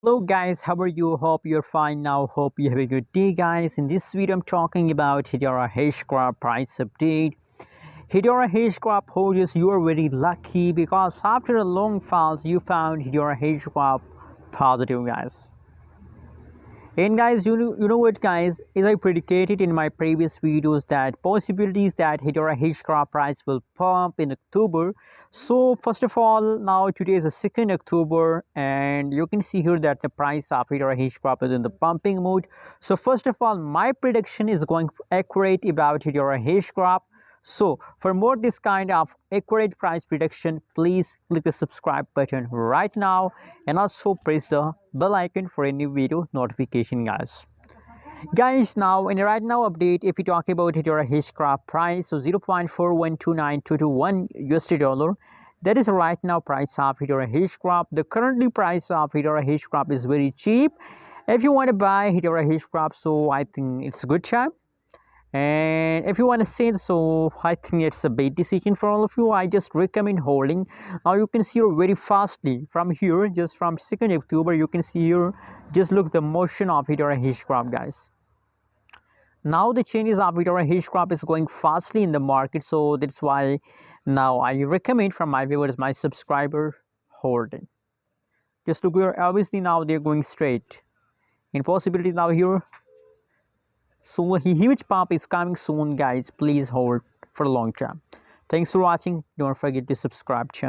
Hello guys, how are you? Hope you're fine now. Hope you have a good day guys. In this video I'm talking about Hedera Hashgraph price update. Hedera Hashgraph holders, you are very lucky because after a long fast you found Hedera Hashgraph positive guys. And guys, you know what guys, as I predicated in my previous videos that possibilities that Hedera Hashgraph price will pump in October. So first of all, now today is the 2nd October and you can see here that the price of Hedera Hashgraph is in the pumping mode. So first of all, my prediction is going accurate about Hedera Hashgraph. So for more this kind of accurate price prediction, please click the subscribe button right now and also press the bell icon for any video notification guys. Now in the right now update, if we talk about Hedera Hashgraph price, so 0.4129221 USD dollar, that is right now price of Hedera Hashgraph. The currently price of Hedera Hashgraph is very cheap. If you want to buy Hedera Hashgraph, so I think it's a good time. And if you want to sell, so I think it's a bad decision for all of you. I just recommend holding. Now you can see here very fastly from here, just from 2nd October, you can see here, just look the motion of Hedera Hashgraph guys. Now the changes of Hedera Hashgraph is going fastly in the market, so that's why now I recommend from my viewers, my subscriber, holding. Just look here, obviously now they're going straight. In possibilities now here, so a huge pump is coming soon guys. Please hold for a long time. Thanks for watching. Don't forget to subscribe channel.